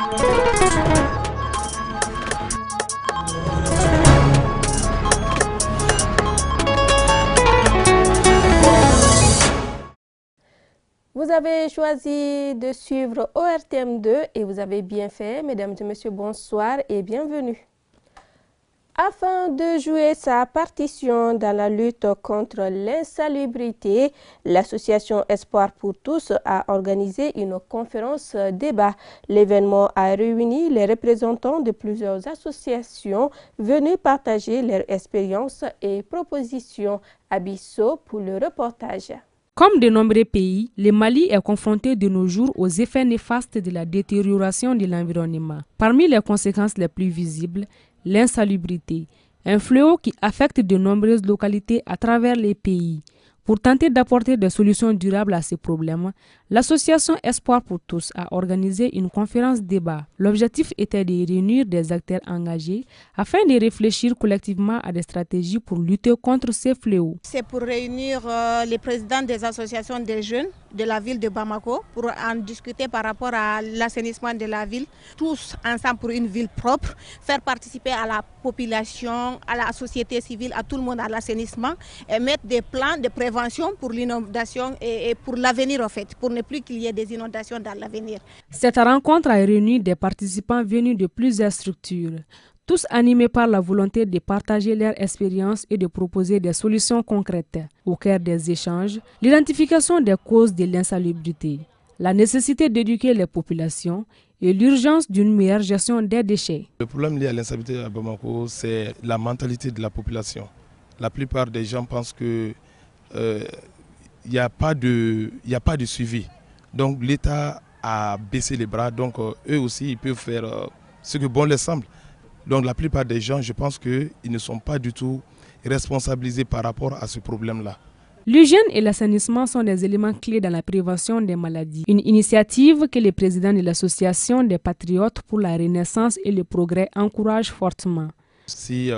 Vous avez choisi de suivre ORTM2 et vous avez bien fait. Mesdames et messieurs, bonsoir et bienvenue. Afin de jouer sa partition dans la lutte contre l'insalubrité, l'association Espoir pour tous a organisé une conférence débat. L'événement a réuni les représentants de plusieurs associations venus partager leurs expériences et propositions. Abisso pour le reportage. Comme de nombreux pays, le Mali est confronté de nos jours aux effets néfastes de la détérioration de l'environnement. Parmi les conséquences les plus visibles, l'insalubrité, un fléau qui affecte de nombreuses localités à travers les pays. Pour tenter d'apporter des solutions durables à ces problèmes, l'association Espoir pour tous a organisé une conférence débat. L'objectif était de réunir des acteurs engagés afin de réfléchir collectivement à des stratégies pour lutter contre ces fléaux. C'est pour réunir les présidents des associations des jeunes de la ville de Bamako pour en discuter par rapport à l'assainissement de la ville, tous ensemble pour une ville propre, faire participer à la population, à la société civile, à tout le monde à l'assainissement et mettre des plans de prévention pour l'inondation et pour l'avenir en fait, pour ne plus qu'il y ait des inondations dans l'avenir. Cette rencontre a réuni des participants venus de plusieurs structures, tous animés par la volonté de partager leur expérience et de proposer des solutions concrètes. Au cœur des échanges, l'identification des causes de l'insalubrité, la nécessité d'éduquer les populations et l'urgence d'une meilleure gestion des déchets. Le problème lié à l'insalubrité à Bamako, c'est la mentalité de la population. La plupart des gens pensent que il n'y a pas de suivi. Donc l'État a baissé les bras, donc eux aussi ils peuvent faire ce que bon leur semble. Donc la plupart des gens, je pense qu'ils ne sont pas du tout responsabilisés par rapport à ce problème-là. L'hygiène et l'assainissement sont des éléments clés dans la prévention des maladies. Une initiative que le président de l'association des patriotes pour la renaissance et le progrès encourage fortement. Si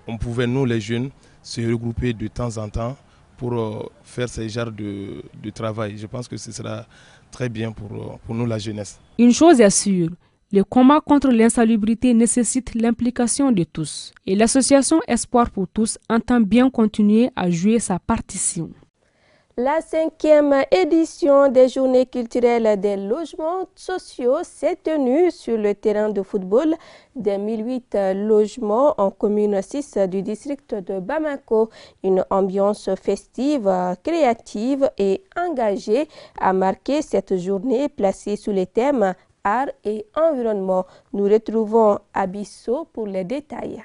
on pouvait, nous les jeunes, se regrouper de temps en temps pour faire ce genre de travail, je pense que ce sera très bien pour nous la jeunesse. Une chose est sûre, le combat contre l'insalubrité nécessite l'implication de tous. Et l'association Espoir pour tous entend bien continuer à jouer sa partition. La 5e édition des Journées culturelles des logements sociaux s'est tenue sur le terrain de football des 1008 logements en commune 6 du district de Bamako. Une ambiance festive, créative et engagée a marqué cette journée placée sous le thème art et environnement. Nous retrouvons Abisso pour les détails.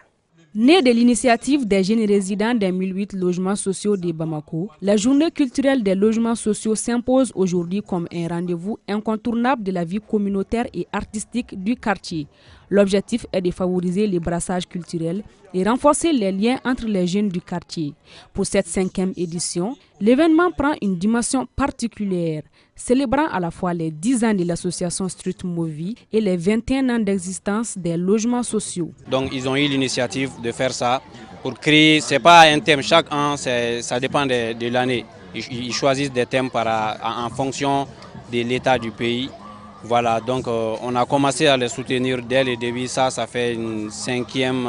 Née de l'initiative des jeunes résidents des 1008 logements sociaux de Bamako, la journée culturelle des logements sociaux s'impose aujourd'hui comme un rendez-vous incontournable de la vie communautaire et artistique du quartier. L'objectif est de favoriser les brassages culturels et renforcer les liens entre les jeunes du quartier. Pour cette 5e édition, l'événement prend une dimension particulière, célébrant à la fois les 10 ans de l'association Street Movie et les 21 ans d'existence des logements sociaux. Donc ils ont eu l'initiative de faire ça pour créer, c'est pas un thème chaque an, ça dépend de l'année. Ils choisissent des thèmes en fonction de l'état du pays. Voilà, donc on a commencé à les soutenir dès le début. Ça fait une 5e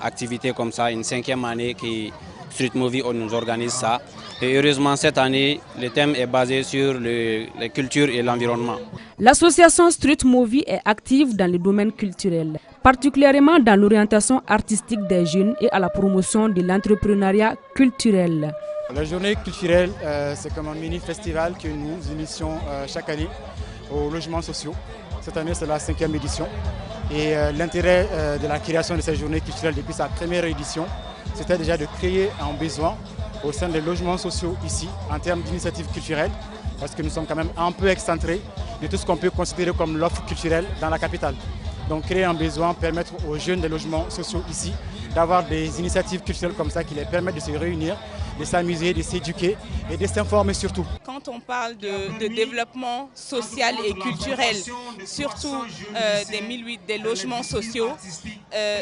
activité comme ça, une 5e année que Street Movie nous organise ça. Et heureusement, cette année, le thème est basé sur la culture et l'environnement. L'association Street Movie est active dans le domaine culturel, particulièrement dans l'orientation artistique des jeunes et à la promotion de l'entrepreneuriat culturel. La journée culturelle, c'est comme un mini-festival que nous initions chaque année aux logements sociaux. Cette année, c'est la 5e édition. Et l'intérêt de la création de cette journée culturelle depuis sa première édition, c'était déjà de créer un besoin au sein des logements sociaux ici, en termes d'initiatives culturelles, parce que nous sommes quand même un peu excentrés de tout ce qu'on peut considérer comme l'offre culturelle dans la capitale. Donc créer un besoin, permettre aux jeunes des logements sociaux ici d'avoir des initiatives culturelles comme ça qui les permettent de se réunir, de s'amuser, de s'éduquer et de s'informer surtout. Quand on parle de développement social et culturel, surtout des 1008 des logements sociaux,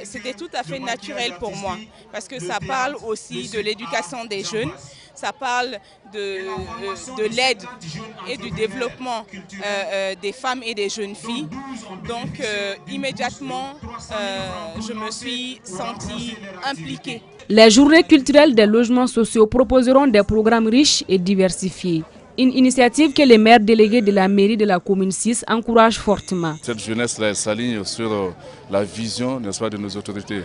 c'était tout à fait naturel pour moi parce que ça parle aussi de l'éducation des jeunes, ça parle de l'aide et du développement des femmes et des jeunes filles. Donc immédiatement, je me suis sentie impliquée. Les journées culturelles des logements sociaux proposeront des programmes riches et diversifiés. Une initiative que les maires délégués de la mairie de la commune 6 encouragent fortement. Cette jeunesse-là s'aligne sur la vision, n'est-ce pas, de nos autorités.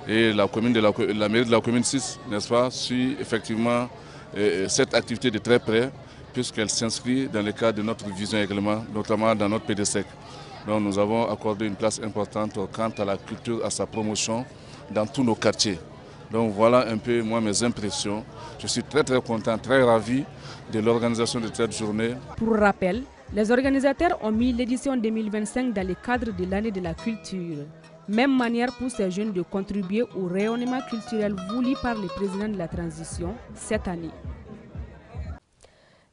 Et la mairie de la commune 6, n'est-ce pas, suit effectivement cette activité de très près, puisqu'elle s'inscrit dans le cadre de notre vision également, notamment dans notre PDSEC. Donc nous avons accordé une place importante quant à la culture, à sa promotion dans tous nos quartiers. Donc voilà un peu moi mes impressions. Je suis très content, très ravi de l'organisation de cette journée. Pour rappel, les organisateurs ont mis l'édition 2025 dans le cadre de l'année de la culture. Même manière pour ces jeunes de contribuer au rayonnement culturel voulu par le président de la transition cette année.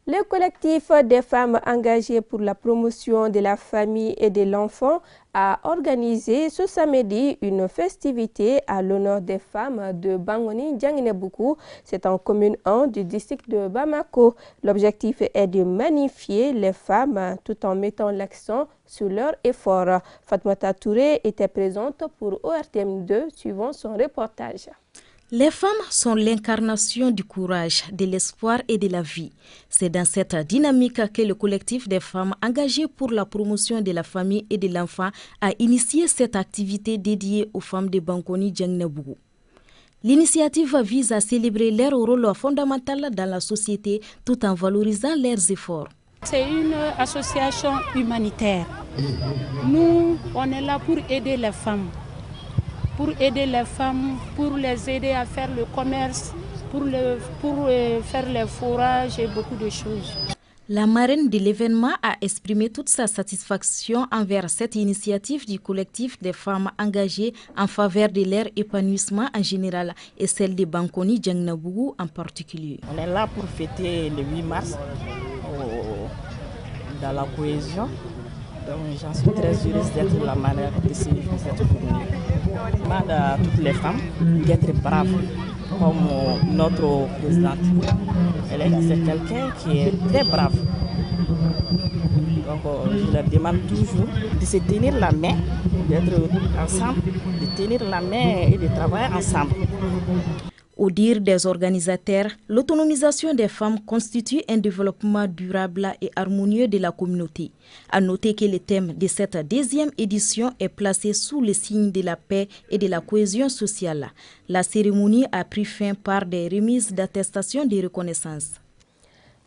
Le collectif des femmes engagées pour la promotion de la famille et de l'enfant a organisé ce samedi une festivité à l'honneur des femmes de Bangoni Djanginebuku. C'est en commune 1 du district de Bamako. L'objectif est de magnifier les femmes tout en mettant l'accent sur leurs efforts. Fatmata Touré était présente pour ORTM2 suivant son reportage. Les femmes sont l'incarnation du courage, de l'espoir et de la vie. C'est dans cette dynamique que le collectif des femmes engagées pour la promotion de la famille et de l'enfant a initié cette activité dédiée aux femmes de Bangoni Djanginebuku. L'initiative vise à célébrer leur rôle fondamental dans la société tout en valorisant leurs efforts. C'est une association humanitaire. Nous, on est là pour aider les femmes. Pour les aider à faire le commerce, pour faire les fourrages et beaucoup de choses. La marraine de l'événement a exprimé toute sa satisfaction envers cette initiative du collectif des femmes engagées en faveur de leur épanouissement en général et celle de Bangoni Djanginebuku en particulier. On est là pour fêter le 8 mars dans la cohésion. Donc j'en suis très heureuse d'être la marraine de cette journée. Je demande à toutes les femmes d'être braves comme notre présidente. C'est quelqu'un qui est très brave. Donc je leur demande toujours de se tenir la main, d'être ensemble, de tenir la main et de travailler ensemble. Au dire des organisateurs, l'autonomisation des femmes constitue un développement durable et harmonieux de la communauté. À noter que le thème de cette deuxième édition est placé sous le signe de la paix et de la cohésion sociale. La cérémonie a pris fin par des remises d'attestations de reconnaissance.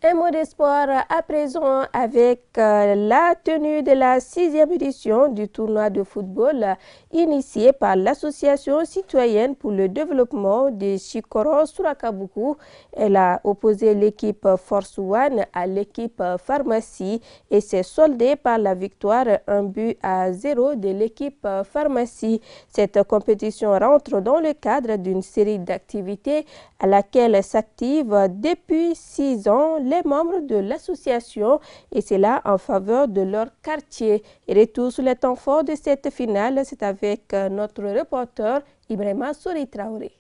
Un mot de sport à présent avec la tenue de la 6e édition du tournoi de football initié par l'Association citoyenne pour le développement de Chikoro Surakabuku. Elle a opposé l'équipe Force One à l'équipe Pharmacie et s'est soldée par la victoire 1-0 de l'équipe Pharmacie. Cette compétition rentre dans le cadre d'une série d'activités à laquelle s'activent depuis 6 ans les membres de l'association et c'est là en faveur de leur quartier. Et retour sur les temps forts de cette finale, c'est avec notre reporter Ibrahima Souri Traoré.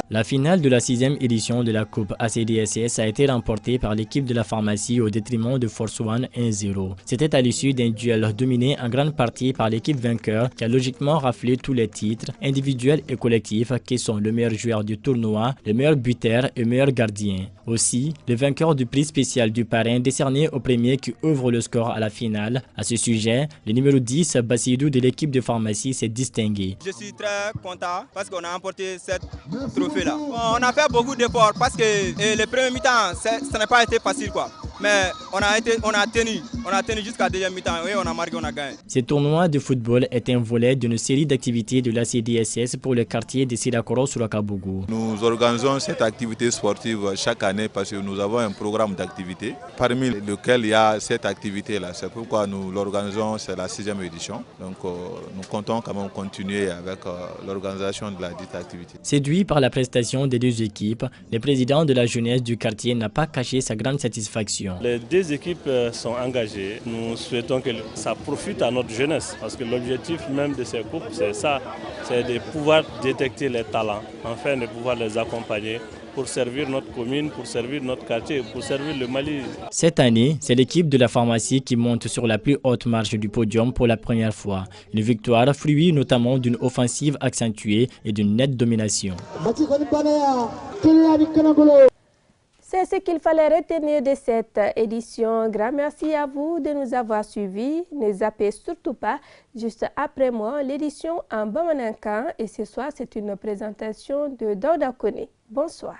La finale de la 6e édition de la Coupe ACDSS a été remportée par l'équipe de la Pharmacie au détriment de Force One 1-0. C'était à l'issue d'un duel dominé en grande partie par l'équipe vainqueur qui a logiquement raflé tous les titres individuels et collectifs qui sont le meilleur joueur du tournoi, le meilleur buteur et le meilleur gardien. Aussi, le vainqueur du prix spécial du parrain décerné au premier qui ouvre le score à la finale. À ce sujet, le numéro 10, Bassidou de l'équipe de Pharmacie s'est distingué. Je suis très content parce qu'on a remporté cette trophée-là. On a fait beaucoup d'efforts parce que le premier mi-temps, ça n'a pas été facile quoi. Mais on a tenu jusqu'à deuxième mi-temps et on a marqué, on a gagné. Ce tournoi de football est un volet d'une série d'activités de la CDSS pour le quartier de Sidakoro sur la Kabougou. Nous organisons cette activité sportive chaque année parce que nous avons un programme d'activités parmi lesquels il y a cette activité-là. C'est pourquoi nous l'organisons, c'est la 6e édition. Donc nous comptons quand même continuer avec l'organisation de la dite activité. Séduit par la prestation des deux équipes, le président de la jeunesse du quartier n'a pas caché sa grande satisfaction. Les deux équipes sont engagées engagées. Nous souhaitons que ça profite à notre jeunesse, parce que l'objectif même de ces coupes, c'est ça, c'est de pouvoir détecter les talents, afin de pouvoir les accompagner pour servir notre commune, pour servir notre quartier, pour servir le Mali. Cette année, c'est l'équipe de la pharmacie qui monte sur la plus haute marche du podium pour la première fois. Une victoire fruit notamment d'une offensive accentuée et d'une nette domination. C'est ce qu'il fallait retenir de cette édition. Grand merci à vous de nous avoir suivis. Ne zappez surtout pas, juste après moi, l'édition en Bamanankan. Et ce soir, c'est une présentation de Daouda Kone. Bonsoir.